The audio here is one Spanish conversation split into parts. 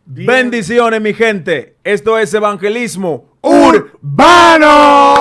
Bien. Bendiciones, mi gente. Esto es Evangelismo Urbano.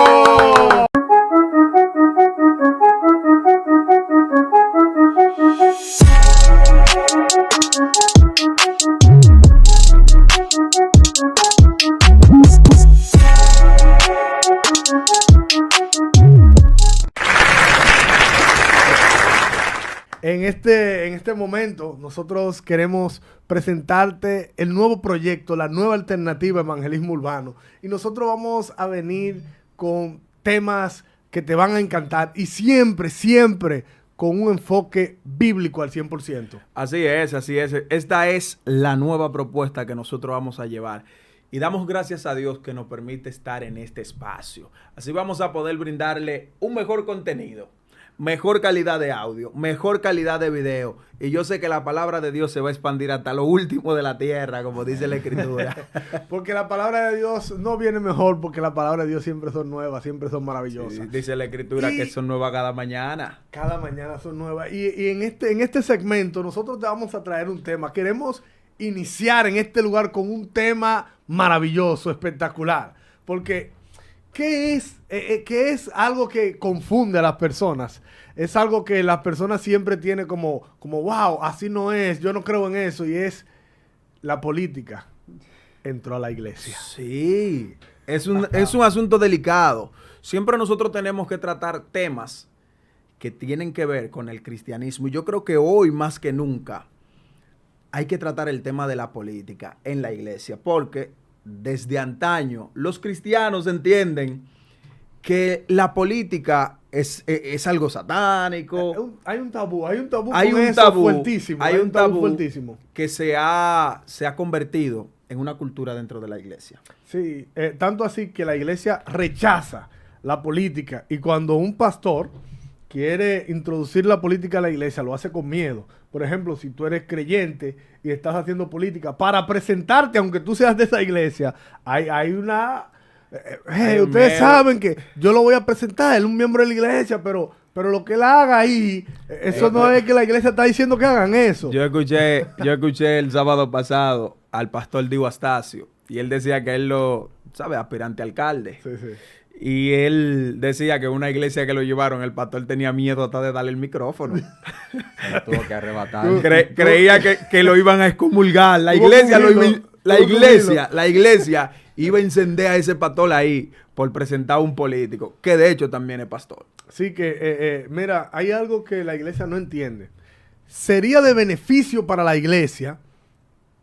En este momento, nosotros queremos presentarte el nuevo proyecto, la nueva alternativa Evangelismo Urbano. Y nosotros vamos a venir con temas que te van a encantar y siempre, siempre con un enfoque bíblico al 100%. Así es, así es. Esta es la nueva propuesta que nosotros vamos a llevar. Y damos gracias a Dios que nos permite estar en este espacio. Así vamos a poder brindarle un mejor contenido, mejor calidad de audio, mejor calidad de video. Y yo sé que la palabra de Dios se va a expandir hasta lo último de la tierra, como dice la Escritura. Porque la palabra de Dios no viene mejor, porque la palabra de Dios siempre son nuevas, siempre son maravillosas. Sí, dice la Escritura que son nuevas cada mañana. Cada mañana son nuevas. Y en este segmento nosotros te vamos a traer un tema. Queremos iniciar en este lugar con un tema maravilloso, espectacular. Porque ¿qué es algo que confunde a las personas? Es algo que las personas siempre tienen como wow, así no es, yo no creo en eso. Y es la política entró a la iglesia. Sí, es un asunto delicado. Siempre nosotros tenemos que tratar temas que tienen que ver con el cristianismo. Y yo creo que hoy más que nunca hay que tratar el tema de la política en la iglesia. Porque desde antaño los cristianos entienden que la política es algo satánico. Hay un tabú fuertísimo. Hay un tabú fuertísimo que se ha convertido en una cultura dentro de la iglesia. Sí, tanto así que la iglesia rechaza la política, y cuando un pastor quiere introducir la política a la iglesia, lo hace con miedo. Por ejemplo, si tú eres creyente y estás haciendo política, para presentarte, aunque tú seas de esa iglesia, hay una... ustedes saben que yo lo voy a presentar, él es un miembro de la iglesia, pero lo que él haga ahí, eso no es que la iglesia está diciendo que hagan eso. Yo escuché el sábado pasado al pastor Diego Astacio, y él decía que él aspirante a alcalde. Sí, sí. Y él decía que una iglesia que lo llevaron, el pastor tenía miedo hasta de darle el micrófono. Tuvo que arrebatar. Creía que lo iban a excomulgar. La iglesia iba a encender a ese pastor ahí por presentar a un político, que de hecho también es pastor. Sí, que mira, hay algo que la iglesia no entiende. Sería de beneficio para la iglesia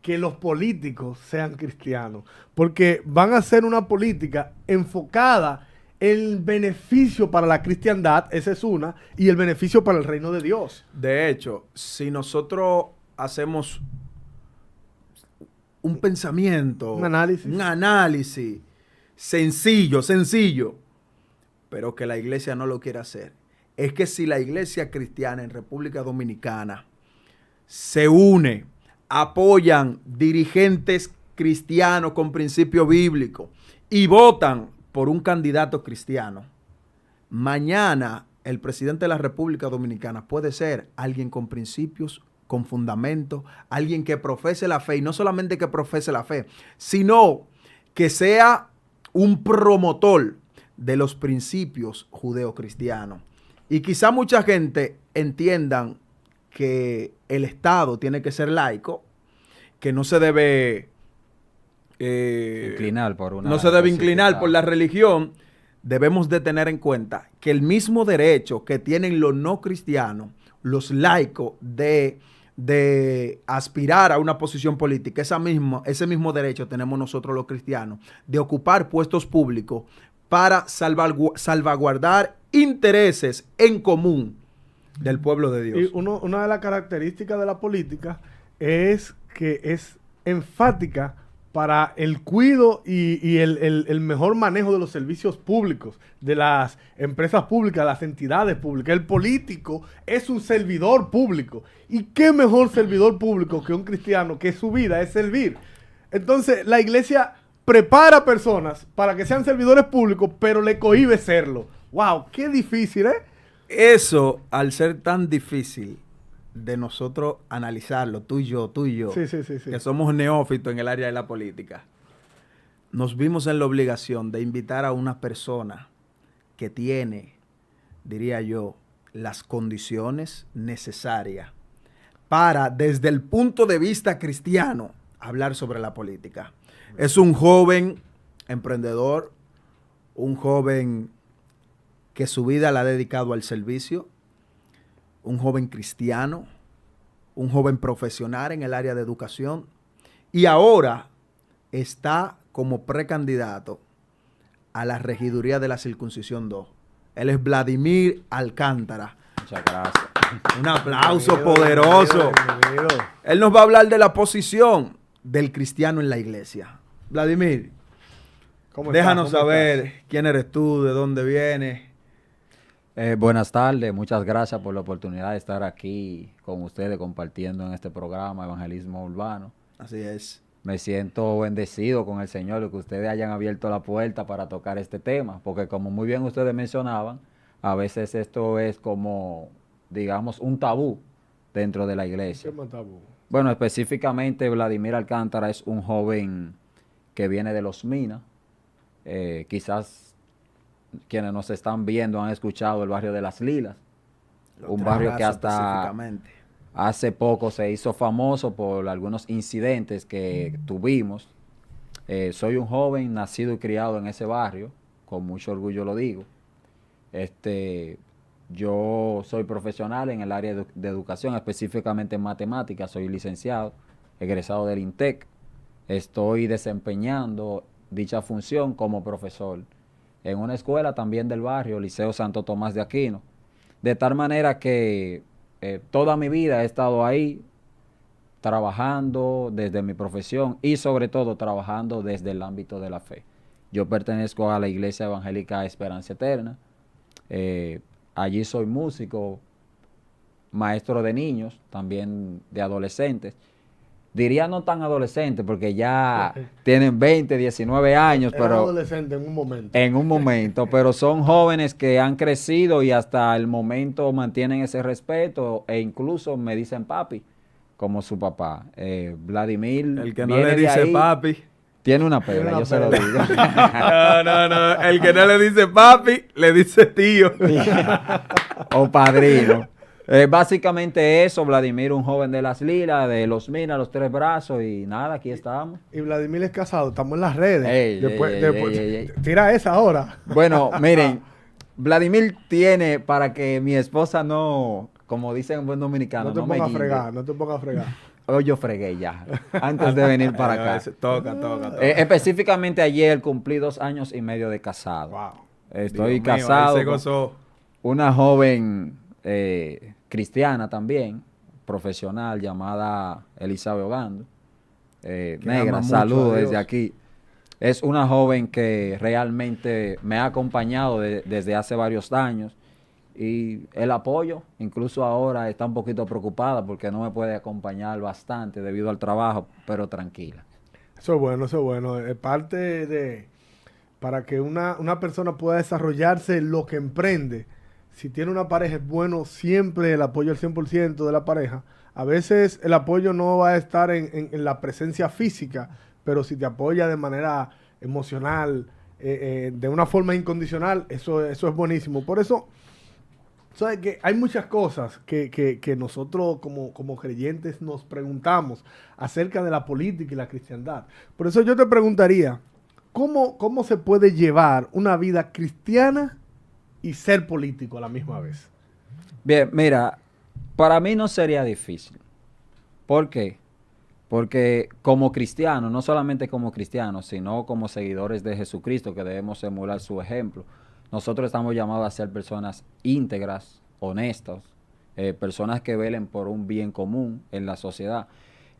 que los políticos sean cristianos, porque van a hacer una política enfocada en el beneficio para la cristiandad, esa es una, y el beneficio para el reino de Dios. De hecho, si nosotros hacemos un pensamiento, un análisis sencillo, pero que la iglesia no lo quiere hacer, es que si la iglesia cristiana en República Dominicana se une, apoyan dirigentes cristianos con principio bíblico y votan por un candidato cristiano, mañana el presidente de la República Dominicana puede ser alguien con principios, con fundamento, alguien que profese la fe, y no solamente que profese la fe, sino que sea un promotor de los principios judeocristianos. Y quizá mucha gente entiendan que el Estado tiene que ser laico, que no se debe inclinar por la religión. Debemos de tener en cuenta que el mismo derecho que tienen los no cristianos, los laicos, de aspirar a una posición política, ese mismo derecho tenemos nosotros los cristianos, de ocupar puestos públicos para salvaguardar intereses en común del pueblo de Dios. Y una de las características de la política es que es enfática para el cuidado y el mejor manejo de los servicios públicos, de las empresas públicas, de las entidades públicas. El político es un servidor público. ¿Y qué mejor servidor público que un cristiano que su vida es servir? Entonces, la iglesia prepara personas para que sean servidores públicos, pero le cohíbe serlo. ¡Wow! ¡Qué difícil, eh! Eso, al ser tan difícil, de nosotros analizarlo, tú y yo, Sí. que somos neófitos en el área de la política, nos vimos en la obligación de invitar a una persona que tiene, diría yo, las condiciones necesarias para, desde el punto de vista cristiano, hablar sobre la política. Es un joven emprendedor, un joven que su vida la ha dedicado al servicio, un joven cristiano, un joven profesional en el área de educación y ahora está como precandidato a la regiduría de la circuncisión 2. Él es Vladimir Alcántara. Muchas gracias. Un aplauso poderoso. Bienvenido. Él nos va a hablar de la posición del cristiano en la iglesia. Vladimir, ¿Cómo déjanos estás? ¿Cómo saber estás? quién eres tú, de dónde vienes. Buenas tardes, muchas gracias por la oportunidad de estar aquí con ustedes compartiendo en este programa Evangelismo Urbano. Así es. Me siento bendecido con el Señor de que ustedes hayan abierto la puerta para tocar este tema, porque como muy bien ustedes mencionaban, a veces esto es como, digamos, un tabú dentro de la iglesia. ¿Qué más tabú? Bueno, específicamente Vladimir Alcántara es un joven que viene de Los Minas. Quizás quienes nos están viendo han escuchado el barrio de Las Lilas, un barrio que hasta específicamente. hace poco se hizo famoso por algunos incidentes que tuvimos. Soy un joven nacido y criado en ese barrio, con mucho orgullo lo digo. Yo soy profesional en el área de educación, específicamente en matemáticas, soy licenciado, egresado del INTEC. Estoy desempeñando dicha función como profesor en una escuela también del barrio, Liceo Santo Tomás de Aquino. De tal manera que toda mi vida he estado ahí trabajando desde mi profesión y sobre todo trabajando desde el ámbito de la fe. Yo pertenezco a la Iglesia Evangélica Esperanza Eterna. Allí soy músico, maestro de niños, también de adolescentes. Diría no tan adolescentes porque ya tienen 20, 19 años, Era pero adolescente en un momento. en un momento, pero son jóvenes que han crecido y hasta el momento mantienen ese respeto e incluso me dicen papi, como su papá. Vladimir, El que no viene le de dice ahí, papi. tiene una Tiene pela, una yo se lo pela. digo. No. El que no le dice papi, le dice tío. O padrino. Básicamente eso, Vladimir, un joven de Las Lilas, de Los Minas, Los Tres Brazos y nada, aquí estamos. Y Vladimir es casado, estamos en las redes. Ey, ey. Tira esa ahora. Bueno, miren, Vladimir tiene para que mi esposa no, como dicen en buen dominicano, No te no me pongas a guille. fregar, no te pongas a fregar. Hoy yo fregué ya, antes de venir para acá. Toca. Específicamente ayer cumplí 2 años y medio de casado. Wow. Estoy Dios mío, ahí casado se con gozó. una joven cristiana también, profesional, llamada Elizabeth Ogando. ama Negra, mucho saludo a Dios. desde aquí. Es una joven que realmente me ha acompañado desde hace varios años y el apoyo, incluso ahora está un poquito preocupada porque no me puede acompañar bastante debido al trabajo, pero tranquila. Eso es bueno, eso es bueno. Es parte de, para que una persona pueda desarrollarse en lo que emprende. Si tiene una pareja es bueno siempre el apoyo al 100% de la pareja. A veces el apoyo no va a estar en la presencia física, pero si te apoya de manera emocional, de una forma incondicional, eso es buenísimo. Por eso, ¿sabes que hay muchas cosas que nosotros como creyentes nos preguntamos acerca de la política y la cristiandad? Por eso yo te preguntaría, ¿cómo se puede llevar una vida cristiana y ser político a la misma vez? Bien, mira, para mí no sería difícil. ¿Por qué? Porque como cristianos, no solamente como cristianos, sino como seguidores de Jesucristo, que debemos emular su ejemplo, nosotros estamos llamados a ser personas íntegras, honestas, personas que velen por un bien común en la sociedad.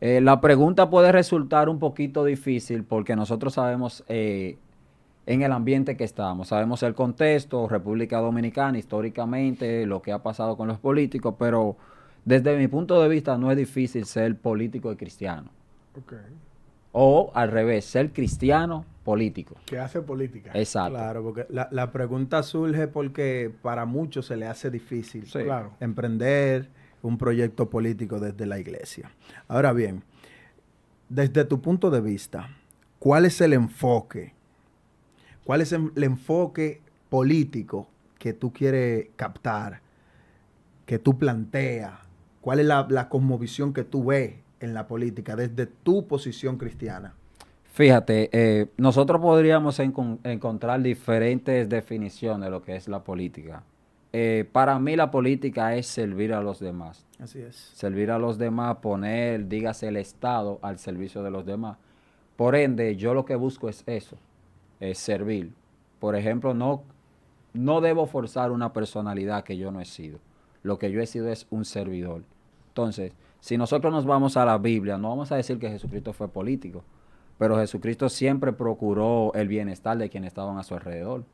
La pregunta puede resultar un poquito difícil porque nosotros sabemos en el ambiente que estamos, sabemos el contexto, República Dominicana, históricamente, lo que ha pasado con los políticos, pero desde mi punto de vista no es difícil ser político y cristiano. Okay. O al revés, ser cristiano político. Que hace política. Exacto. Claro, porque la pregunta surge porque para muchos se le hace difícil Sí. Claro. emprender, un proyecto político desde la iglesia. Ahora bien, desde tu punto de vista, ¿cuál es el enfoque? ¿Cuál es el enfoque político que tú quieres captar, que tú planteas? ¿Cuál es la cosmovisión que tú ves en la política desde tu posición cristiana? Fíjate, nosotros podríamos encontrar diferentes definiciones de lo que es la política. Para mí la política es servir a los demás. Así es. Servir a los demás, poner, dígase, el Estado al servicio de los demás. Por ende, yo lo que busco es eso, es servir. Por ejemplo, no debo forzar una personalidad que yo no he sido. Lo que yo he sido es un servidor. Entonces, si nosotros nos vamos a la Biblia, no vamos a decir que Jesucristo fue político, pero Jesucristo siempre procuró el bienestar de quienes estaban a su alrededor.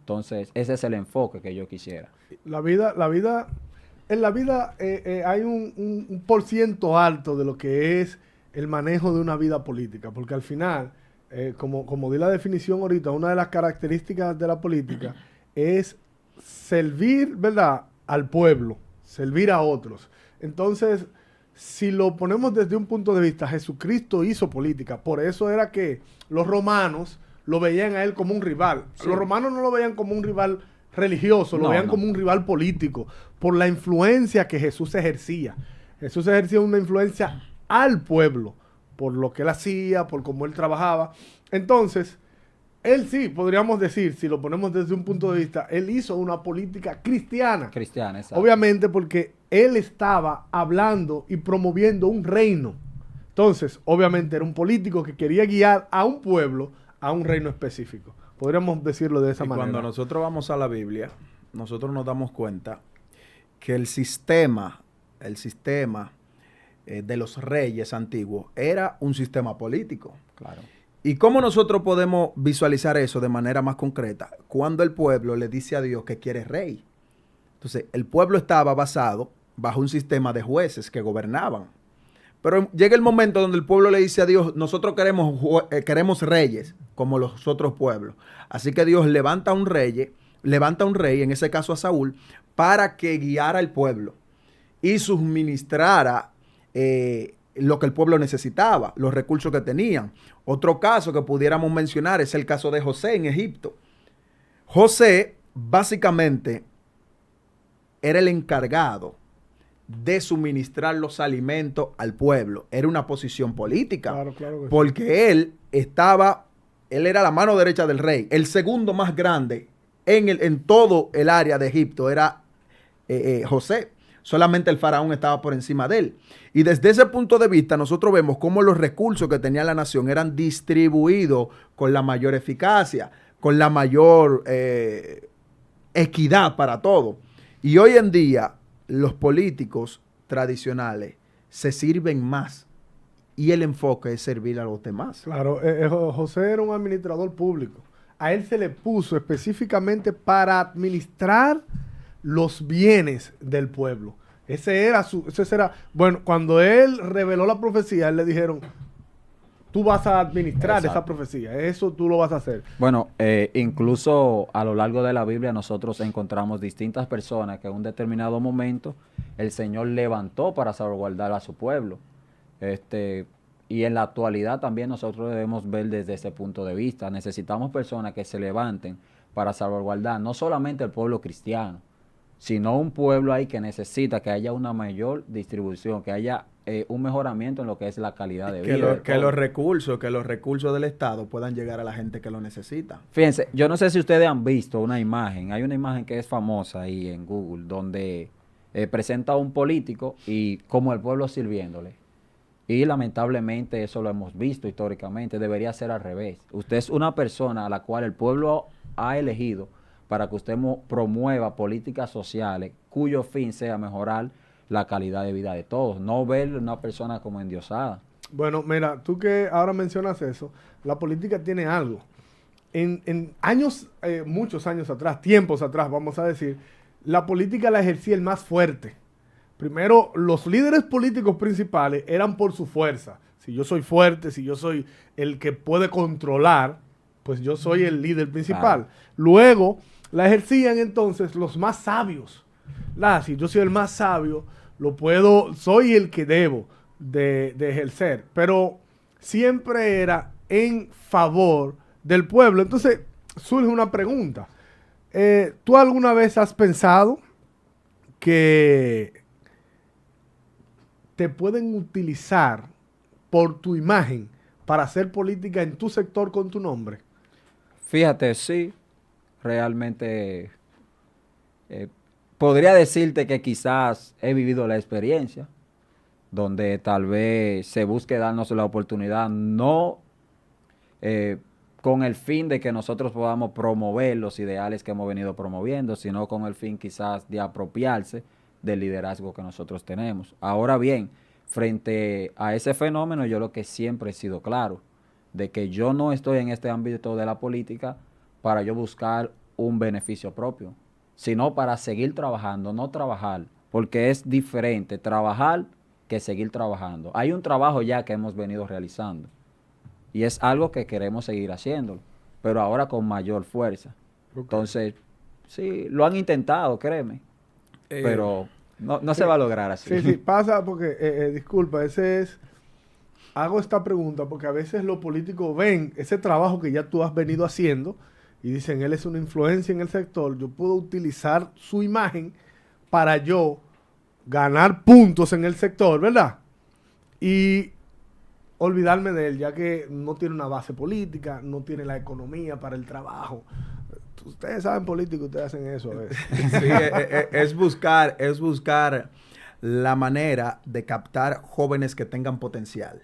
Entonces, ese es el enfoque que yo quisiera. En la vida hay un por ciento alto de lo que es el manejo de una vida política, porque al final, como di la definición ahorita, una de las características de la política es servir, ¿verdad?, al pueblo, servir a otros. Entonces, si lo ponemos desde un punto de vista, Jesucristo hizo política, por eso era que los romanos lo veían a él como un rival. Sí. Los romanos no lo veían como un rival religioso, lo veían como un rival político, por la influencia que Jesús ejercía. Jesús ejercía una influencia al pueblo, por lo que él hacía, por cómo él trabajaba. Entonces, él sí, podríamos decir, si lo ponemos desde un punto de vista, él hizo una política cristiana. Cristiana, exacto. Obviamente porque él estaba hablando y promoviendo un reino. Entonces, obviamente era un político que quería guiar a un pueblo a un reino específico. Podríamos decirlo de esa manera. Cuando nosotros vamos a la Biblia, nosotros nos damos cuenta que el sistema de los reyes antiguos era un sistema político. Claro. ¿Y cómo nosotros podemos visualizar eso de manera más concreta? Cuando el pueblo le dice a Dios que quiere rey. Entonces, el pueblo estaba basado bajo un sistema de jueces que gobernaban. Pero llega el momento donde el pueblo le dice a Dios, nosotros queremos reyes como los otros pueblos. Así que Dios levanta un rey, en ese caso a Saúl, para que guiara al pueblo y suministrara lo que el pueblo necesitaba, los recursos que tenían. Otro caso que pudiéramos mencionar es el caso de José en Egipto. José básicamente era el encargado de suministrar los alimentos al pueblo. Era una posición política. Claro que porque sí. él era la mano derecha del rey. El segundo más grande en todo el área de Egipto era José. Solamente el faraón estaba por encima de él. Y desde ese punto de vista nosotros vemos cómo los recursos que tenía la nación eran distribuidos con la mayor eficacia, con la mayor equidad para todo. Y hoy en día los políticos tradicionales se sirven más y el enfoque es servir a los demás. Claro, José era un administrador público. A él se le puso específicamente para administrar los bienes del pueblo. Ese era, bueno, cuando él reveló la profecía, él le dijeron, tú vas a administrar Exacto. esa profecía, eso tú lo vas a hacer. Bueno, incluso a lo largo de la Biblia nosotros encontramos distintas personas que en un determinado momento el Señor levantó para salvaguardar a su pueblo. Y en la actualidad también nosotros debemos ver desde ese punto de vista. Necesitamos personas que se levanten para salvaguardar no solamente el pueblo cristiano, sino un pueblo ahí que necesita que haya una mayor distribución, que haya un mejoramiento en lo que es la calidad de vida. Que los recursos del Estado puedan llegar a la gente que lo necesita. Fíjense, yo no sé si ustedes han visto una imagen, hay una imagen que es famosa ahí en Google, donde presenta a un político y como el pueblo sirviéndole. Y lamentablemente eso lo hemos visto históricamente, debería ser al revés. Usted es una persona a la cual el pueblo ha elegido para que usted promueva políticas sociales cuyo fin sea mejorar la calidad de vida de todos, no ver una persona como endiosada. Bueno, mira, tú que ahora mencionas eso, la política tiene algo. En años, muchos años atrás, tiempos atrás, vamos a decir, la política la ejercía el más fuerte. Primero, los líderes políticos principales eran por su fuerza. Si yo soy fuerte, si yo soy el que puede controlar, pues yo soy el líder principal. Claro. Luego, la ejercían entonces los más sabios. Si yo soy el más sabio, soy el que debo de ejercer, pero siempre era en favor del pueblo. Entonces surge una pregunta. ¿Tú alguna vez has pensado que te pueden utilizar por tu imagen para hacer política en tu sector con tu nombre? Fíjate, sí, realmente podría decirte que quizás he vivido la experiencia donde tal vez se busque darnos la oportunidad, no con el fin de que nosotros podamos promover los ideales que hemos venido promoviendo, sino con el fin quizás de apropiarse del liderazgo que nosotros tenemos. Ahora bien, frente a ese fenómeno, yo lo que siempre he sido claro, de que yo no estoy en este ámbito de la política para yo buscar un beneficio propio, sino para seguir trabajando, no trabajar, porque es diferente trabajar que seguir trabajando. Hay un trabajo ya que hemos venido realizando y es algo que queremos seguir haciéndolo, pero ahora con mayor fuerza. Okay. Entonces, sí, lo han intentado, créeme, pero no se va a lograr así. Sí, pasa porque, disculpa, hago esta pregunta porque a veces los políticos ven ese trabajo que ya tú has venido haciendo y dicen, él es una influencia en el sector, yo puedo utilizar su imagen para yo ganar puntos en el sector, ¿verdad? Y olvidarme de él, ya que no tiene una base política, no tiene la economía para el trabajo. Ustedes saben políticos, ustedes hacen eso a veces. Sí, es buscar la manera de captar jóvenes que tengan potencial.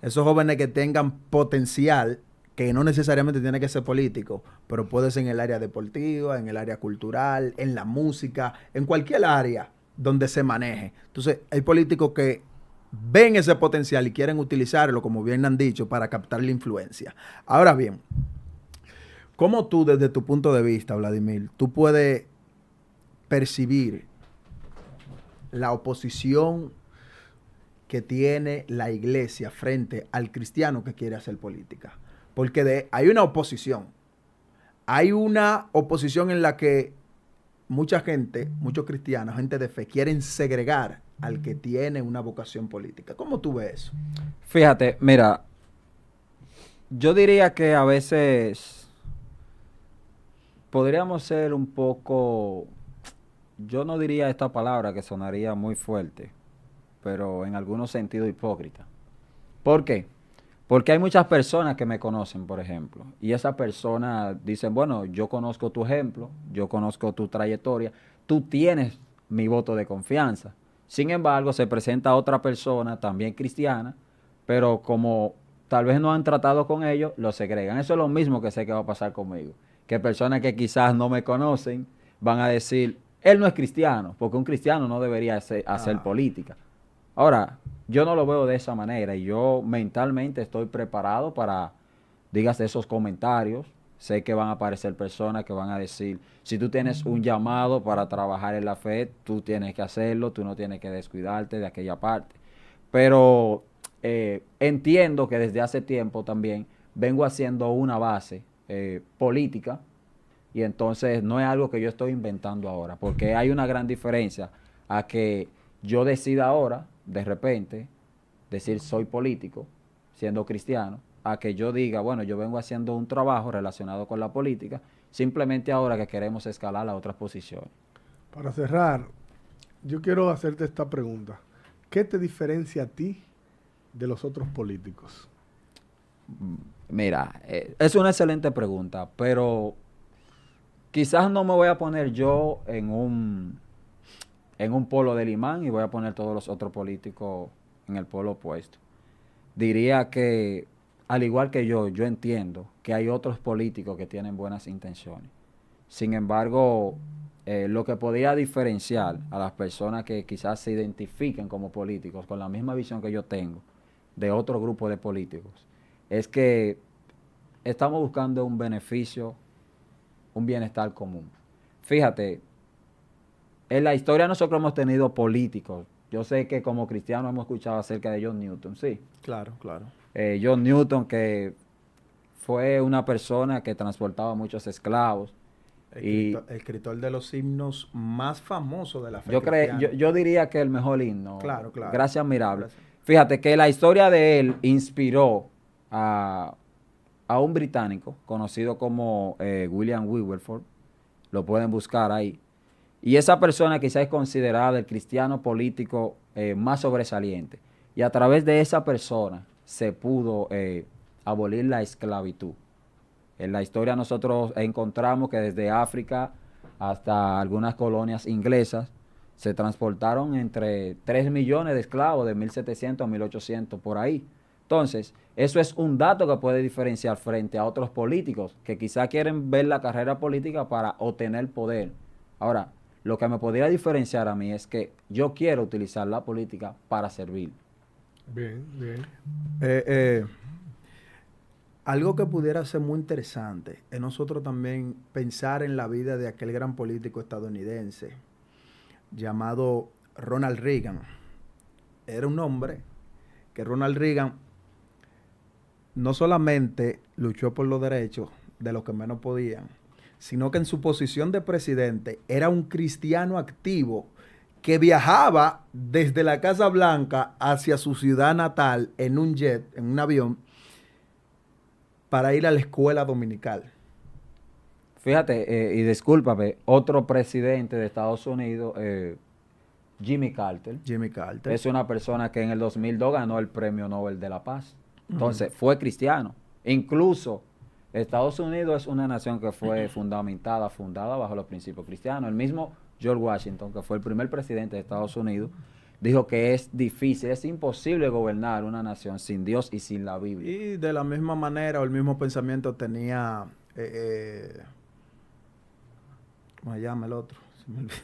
Esos jóvenes que tengan potencial, que no necesariamente tiene que ser político, pero puede ser en el área deportiva, en el área cultural, en la música, en cualquier área donde se maneje. Entonces, hay políticos que ven ese potencial y quieren utilizarlo, como bien han dicho, para captar la influencia. Ahora bien, ¿cómo tú, desde tu punto de vista, Vladimir, tú puedes percibir la oposición que tiene la iglesia frente al cristiano que quiere hacer política? Porque hay una oposición. Hay una oposición en la que mucha gente, muchos cristianos, gente de fe, quieren segregar al que tiene una vocación política. ¿Cómo tú ves eso? Fíjate, mira, yo diría que a veces podríamos ser un poco, yo no diría esta palabra que sonaría muy fuerte, pero en algunos sentidos hipócrita. ¿Por qué? Porque hay muchas personas que me conocen, por ejemplo, y esas personas dicen, bueno, yo conozco tu ejemplo, yo conozco tu trayectoria, tú tienes mi voto de confianza. Sin embargo, se presenta otra persona, también cristiana, pero como tal vez no han tratado con ellos, lo segregan. Eso es lo mismo que sé que va a pasar conmigo. Que personas que quizás no me conocen van a decir, él no es cristiano, porque un cristiano no debería hacer política. Ahora, yo no lo veo de esa manera y yo mentalmente estoy preparado para, dígase, esos comentarios. Sé que van a aparecer personas que van a decir, si tú tienes un llamado para trabajar en la fe, tú tienes que hacerlo, tú no tienes que descuidarte de aquella parte. Pero entiendo que desde hace tiempo también vengo haciendo una base política y entonces no es algo que yo estoy inventando ahora, porque hay una gran diferencia a que yo decida ahora, de repente, decir soy político, siendo cristiano, a que yo diga, bueno, yo vengo haciendo un trabajo relacionado con la política, simplemente ahora que queremos escalar a otras posiciones. Para cerrar, yo quiero hacerte esta pregunta. ¿Qué te diferencia a ti de los otros políticos? Mira, es una excelente pregunta, pero quizás no me voy a poner yo en un polo del imán y voy a poner todos los otros políticos en el polo opuesto. Diría que, al igual que yo entiendo que hay otros políticos que tienen buenas intenciones. Sin embargo, lo que podría diferenciar a las personas que quizás se identifiquen como políticos con la misma visión que yo tengo de otro grupo de políticos, es que estamos buscando un beneficio, un bienestar común. Fíjate, en la historia nosotros hemos tenido políticos. Yo sé que como cristianos hemos escuchado acerca de John Newton, sí. Claro, claro. John Newton, que fue una persona que transportaba muchos esclavos Escritor de los himnos más famosos de la fe cristiana. Yo diría que el mejor himno. Claro, claro. Gracias, admirable. Fíjate que la historia de él inspiró a un británico conocido como William Wilberforce. Lo pueden buscar ahí. Y esa persona quizás es considerada el cristiano político más sobresaliente. Y a través de esa persona se pudo abolir la esclavitud. En la historia nosotros encontramos que desde África hasta algunas colonias inglesas se transportaron entre 3 millones de esclavos de 1700 a 1800 por ahí. Entonces, eso es un dato que puede diferenciar frente a otros políticos que quizá quieren ver la carrera política para obtener poder. Ahora, lo que me podría diferenciar a mí es que yo quiero utilizar la política para servir. Bien, bien. Algo que pudiera ser muy interesante es nosotros también pensar en la vida de aquel gran político estadounidense llamado Ronald Reagan. Era un hombre que Ronald Reagan no solamente luchó por los derechos de los que menos podían, sino que en su posición de presidente era un cristiano activo que viajaba desde la Casa Blanca hacia su ciudad natal en un jet, en un avión, para ir a la escuela dominical. Fíjate, y discúlpame, otro presidente de Estados Unidos, Jimmy Carter. Jimmy Carter. Es una persona que en el 2002 ganó el Premio Nobel de la Paz. Entonces, fue cristiano. Incluso Estados Unidos es una nación que fue fundada bajo los principios cristianos. El mismo George Washington, que fue el primer presidente de Estados Unidos, dijo que es difícil, es imposible gobernar una nación sin Dios y sin la Biblia. Y de la misma manera, o el mismo pensamiento tenía, ¿cómo se llama el otro? Se me olvida.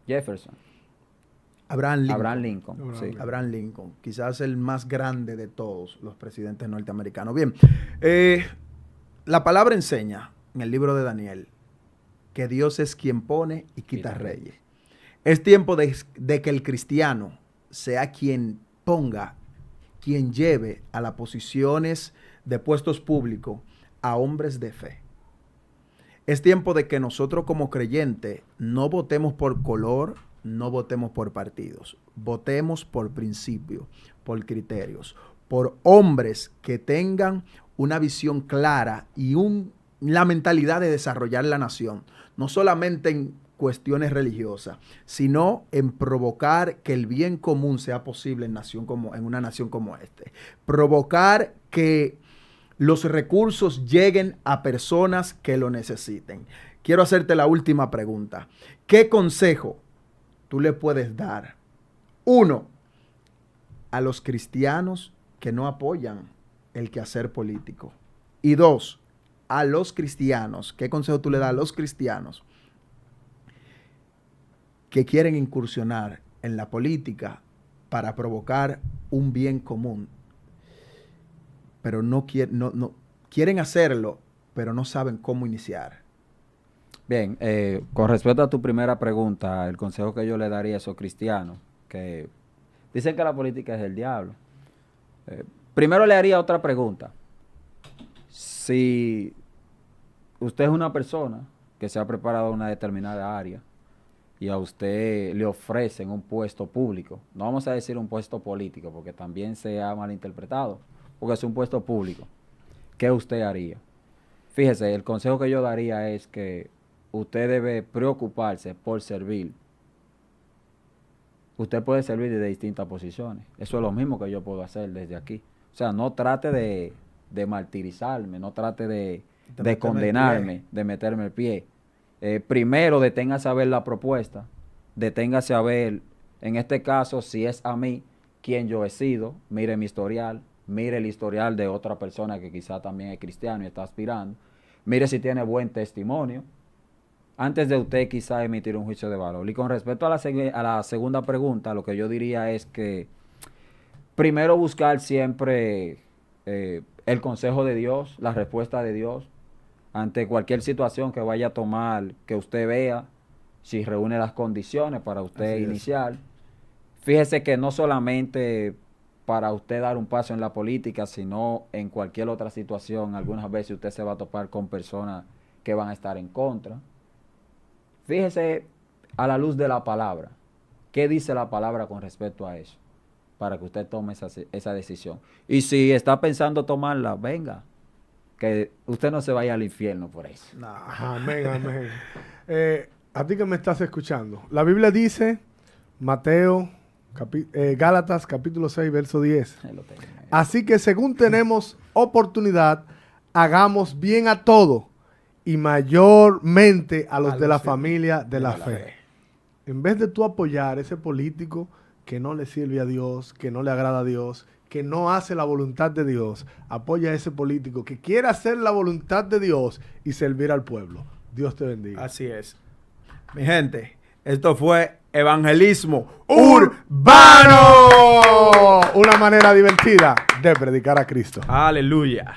Jefferson. Abraham Lincoln. Sí. Abraham Lincoln, quizás el más grande de todos los presidentes norteamericanos. Bien, la palabra enseña en el libro de Daniel que Dios es quien pone y quita reyes. Es tiempo de que el cristiano sea quien ponga, quien lleve a las posiciones de puestos públicos a hombres de fe. Es tiempo de que nosotros como creyentes no votemos por color, no votemos por partidos, votemos por principios, por criterios, por hombres que tengan una visión clara y la mentalidad de desarrollar la nación, no solamente en cuestiones religiosas, sino en provocar que el bien común sea posible en una nación como este. Provocar que los recursos lleguen a personas que lo necesiten. Quiero hacerte la última pregunta. ¿Qué consejo tú le puedes dar? 1, a los cristianos que no apoyan el quehacer político. Y 2, a los cristianos. ¿Qué consejo tú le das a los cristianos que quieren incursionar en la política para provocar un bien común, pero no quieren hacerlo, pero no saben cómo iniciar? Bien, con respecto a tu primera pregunta, el consejo que yo le daría a esos cristianos que dicen que la política es del diablo. Primero le haría otra pregunta. Si usted es una persona que se ha preparado en una determinada área y a usted le ofrecen un puesto público, no vamos a decir un puesto político porque también se ha malinterpretado, porque es un puesto público, ¿qué usted haría? Fíjese, el consejo que yo daría es que usted debe preocuparse por servir. Usted puede servir desde distintas posiciones. Eso es lo mismo que yo puedo hacer desde aquí. O sea, no trate de martirizarme, no trate de condenarme, de meterme el pie. Primero, deténgase a ver la propuesta, deténgase a ver, en este caso, si es a mí, quién yo he sido, mire mi historial, mire el historial de otra persona que quizá también es cristiano y está aspirando, mire si tiene buen testimonio, antes de usted quizá emitir un juicio de valor. Y con respecto a la segunda pregunta, lo que yo diría es que primero buscar siempre el consejo de Dios, la respuesta de Dios, ante cualquier situación que vaya a tomar, que usted vea si reúne las condiciones para usted iniciar. Fíjese que no solamente para usted dar un paso en la política, sino en cualquier otra situación, algunas veces usted se va a topar con personas que van a estar en contra. Fíjese a la luz de la palabra. ¿Qué dice la palabra con respecto a eso? Para que usted tome esa decisión. Y si está pensando tomarla, venga. Que usted no se vaya al infierno por eso. Amén, amén. A ti que me estás escuchando, la Biblia dice, Gálatas capítulo 6, verso 10. Ahí lo tengo. Así que según tenemos oportunidad, hagamos bien a todo y mayormente a los de la familia de la fe. En vez de tú apoyar ese político que no le sirve a Dios, que no le agrada a Dios, que no hace la voluntad de Dios, apoya a ese político que quiere hacer la voluntad de Dios y servir al pueblo. Dios te bendiga. Así es. Mi gente, esto fue Evangelismo Urbano. Una manera divertida de predicar a Cristo. Aleluya.